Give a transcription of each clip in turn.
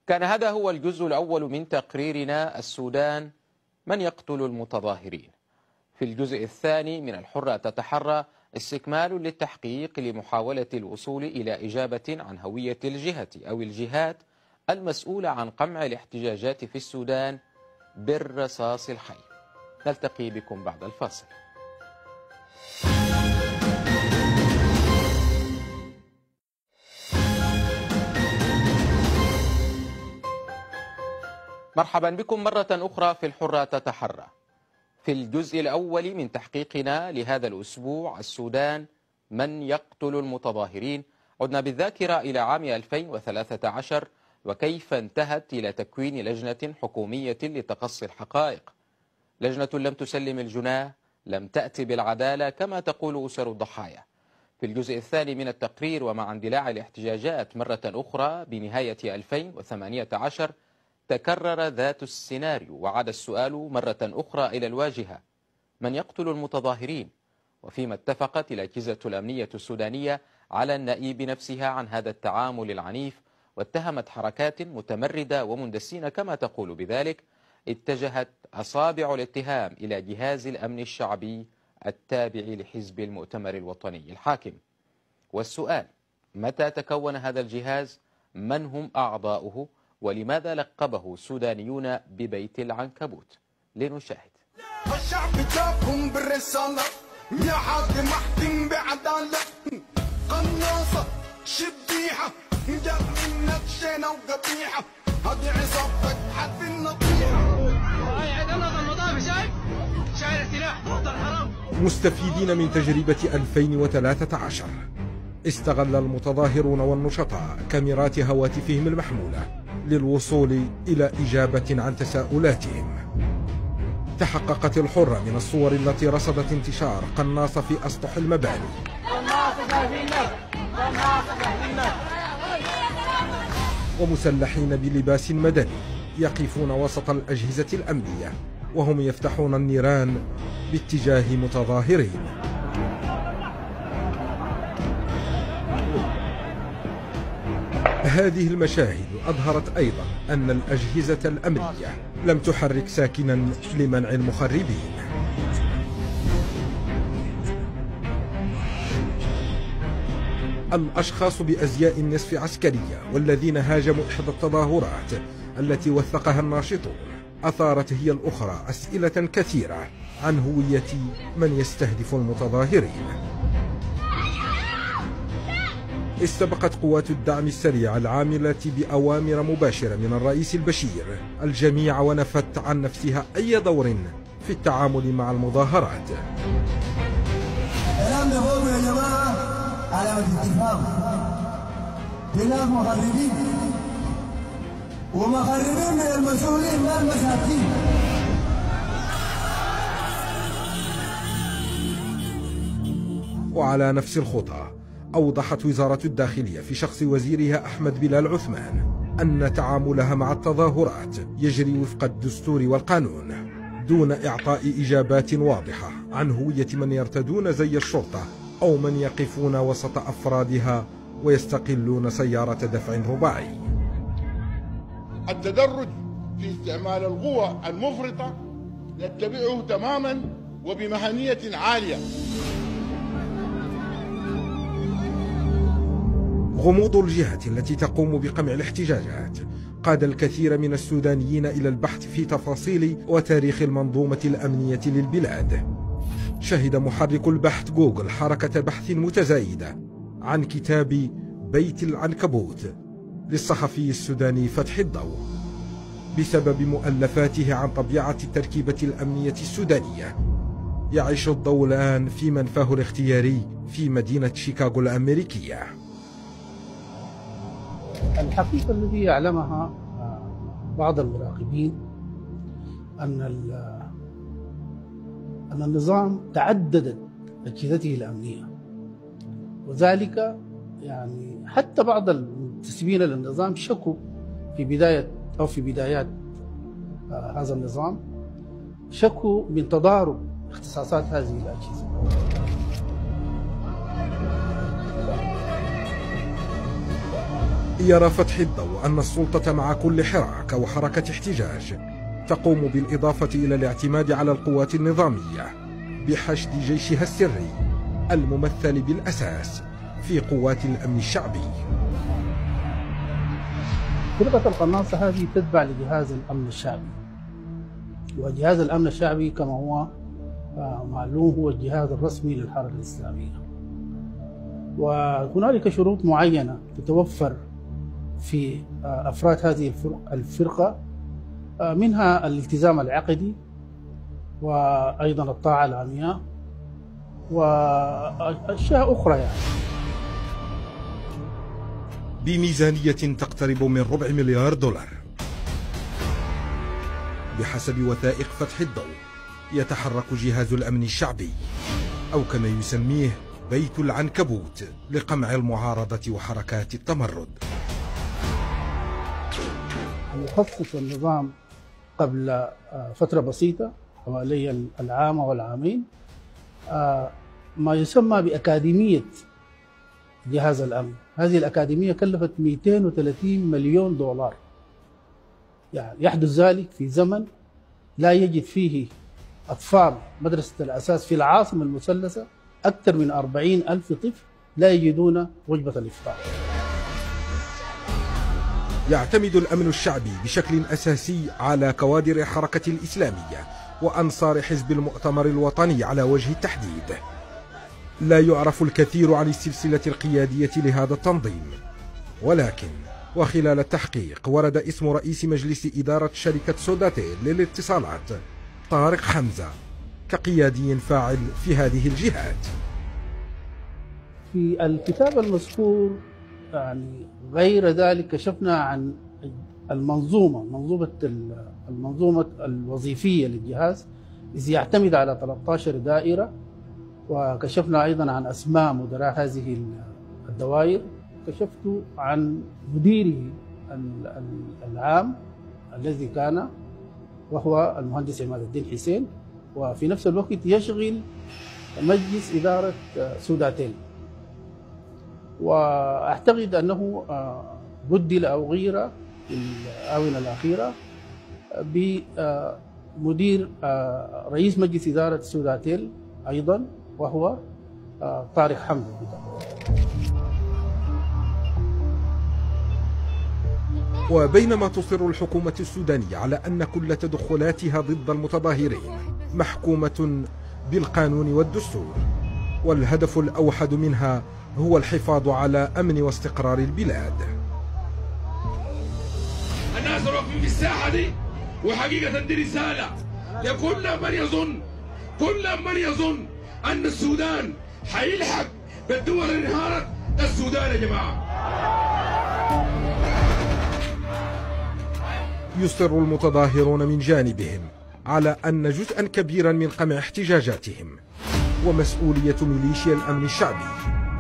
كان هذا هو الجزء الأول من تقريرنا السودان من يقتل المتظاهرين. في الجزء الثاني من الحرة تتحرى استكمال للتحقيق لمحاولة الوصول إلى إجابة عن هوية الجهة أو الجهات المسؤولة عن قمع الاحتجاجات في السودان بالرصاص الحي. نلتقي بكم بعد الفاصل. مرحبا بكم مرة أخرى في الحرة تتحرى. في الجزء الأول من تحقيقنا لهذا الأسبوع السودان من يقتل المتظاهرين، عدنا بالذاكرة إلى عام 2013 وكيف انتهت إلى تكوين لجنة حكومية لتقصي الحقائق. لجنة لم تسلم الجناه، لم تأتي بالعدالة كما تقول أسر الضحايا. في الجزء الثاني من التقرير ومع اندلاع الاحتجاجات مرة أخرى بنهاية 2018 تكرر ذات السيناريو وعاد السؤال مرة أخرى إلى الواجهة: من يقتل المتظاهرين؟ وفيما اتفقت الأجهزة الأمنية السودانية على النائب نفسها عن هذا التعامل العنيف، واتهمت حركات متمردة ومندسين كما تقول بذلك، اتجهت أصابع الاتهام إلى جهاز الأمن الشعبي التابع لحزب المؤتمر الوطني الحاكم. والسؤال: متى تكون هذا الجهاز؟ من هم أعضاؤه؟ ولماذا لقبه السودانيون ببيت العنكبوت؟ لنشاهد. الشعب جابهم بالرسالة يا حاكم احكم بعدالة، قناصة شبيحة جاب منك شينة وقبيحة، هذه عصابتك حد النطيحة. قاعد انا المضافي شايل السلاح ضد الحرام. مستفيدين من تجربة 2013 استغل المتظاهرون والنشطاء كاميرات هواتفهم المحمولة للوصول إلى إجابة عن تساؤلاتهم. تحققت الحرة من الصور التي رصدت انتشار قناصة في أسطح المباني ومسلحين بلباس مدني يقفون وسط الأجهزة الأمنية وهم يفتحون النيران باتجاه متظاهرين. هذه المشاهد أظهرت أيضا أن الأجهزة الأمنية لم تحرك ساكنا لمنع المخربين. الأشخاص بأزياء النصف عسكرية والذين هاجموا إحدى التظاهرات التي وثقها الناشطون أثارت هي الأخرى أسئلة كثيرة عن هوية من يستهدف المتظاهرين. استبقت قوات الدعم السريع العاملة بأوامر مباشرة من الرئيس البشير الجميع ونفت عن نفسها أي دور في التعامل مع المظاهرات. الكلام ده هو يا جماعة على اتفاق بلا مخربين ومخربين من المسؤولين ما المساكين. وعلى نفس الخطى أوضحت وزارة الداخلية في شخص وزيرها أحمد بلال عثمان أن تعاملها مع التظاهرات يجري وفق الدستور والقانون دون إعطاء إجابات واضحة عن هوية من يرتدون زي الشرطة أو من يقفون وسط أفرادها ويستقلون سيارة دفع رباعي. التدرج في استعمال القوى المفرطة نتبعه تماما وبمهنية عالية. غموض الجهات التي تقوم بقمع الاحتجاجات قاد الكثير من السودانيين إلى البحث في تفاصيل وتاريخ المنظومة الأمنية للبلاد. شهد محرك البحث جوجل حركة بحث متزايدة عن كتاب بيت العنكبوت للصحفي السوداني فتحي الضوء بسبب مؤلفاته عن طبيعة التركيبة الأمنية السودانية. يعيش الضوء الآن في منفاه الاختياري في مدينة شيكاغو الأمريكية. الحقيقة التي يعلمها بعض المراقبين أن النظام تعددت أجهزته الأمنية، وذلك يعني حتى بعض المنتسبين للنظام شكوا في بدايات هذا النظام، شكوا من تضارب اختصاصات هذه الأجهزة. يرى فتحي الضوء أن السلطة مع كل حراك أو حركة احتجاج تقوم بالإضافة إلى الاعتماد على القوات النظامية بحشد جيشها السري الممثل بالأساس في قوات الأمن الشعبي. فرقة القناصة هذه تتبع لجهاز الأمن الشعبي، وجهاز الأمن الشعبي كما هو معلوم هو الجهاز الرسمي للحركة الإسلامية، وهنالك شروط معينة تتوفر في أفراد هذه الفرقة، منها الالتزام العقدي وأيضا الطاعة العمياء وأشياء أخرى يعني. بميزانية تقترب من $250 مليار بحسب وثائق فتح الضوء، يتحرك جهاز الأمن الشعبي أو كما يسميه بيت العنكبوت لقمع المعارضة وحركات التمرد. يخصص النظام قبل فترة بسيطة حوالي العام والعامين ما يسمى بأكاديمية جهاز الأمن. هذه الأكاديمية كلفت $230 مليون، يعني يحدث ذلك في زمن لا يجد فيه أطفال مدرسة الأساس في العاصمة المثلثة أكثر من 40,000 طفل لا يجدون وجبة الإفطار. يعتمد الأمن الشعبي بشكل أساسي على كوادر الحركة الإسلامية وأنصار حزب المؤتمر الوطني على وجه التحديد. لا يعرف الكثير عن السلسلة القيادية لهذا التنظيم، ولكن وخلال التحقيق ورد اسم رئيس مجلس إدارة شركة سوداتيل للاتصالات طارق حمزة كقيادي فاعل في هذه الجهات. في الكتاب المذكور يعني غير ذلك كشفنا عن المنظومة الوظيفية للجهاز، إذ يعتمد على 13 دائرة، وكشفنا أيضا عن أسماء مدراء هذه الدوائر. كشفت عن مديره العام الذي كان وهو المهندس عماد الدين حسين، وفي نفس الوقت يشغل مجلس إدارة سوداتيل، وأعتقد أنه بدل أو غير في الآونة الأخيرة بمدير رئيس مجلس إدارة سوداتيل أيضا، وهو طارق حمزة. وبينما تصر الحكومة السودانية على أن كل تدخلاتها ضد المتظاهرين محكومة بالقانون والدستور، والهدف الأوحد منها هو الحفاظ على أمن واستقرار البلاد. الناس واقفين في الساحة دي، وحقيقة دي رسالة لكل من يظن أن السودان حيلحق بالدول اللي انهارت. السودان يا جماعة. يصر المتظاهرون من جانبهم على أن جزءا كبيرا من قمع احتجاجاتهم ومسؤولية ميليشيا الأمن الشعبي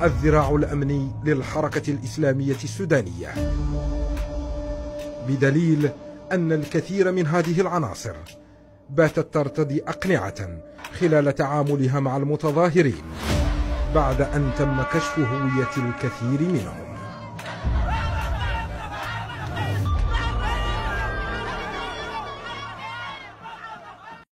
الذراع الأمني للحركة الإسلامية السودانية، بدليل أن الكثير من هذه العناصر باتت ترتدي أقنعة خلال تعاملها مع المتظاهرين بعد أن تم كشف هوية الكثير منهم.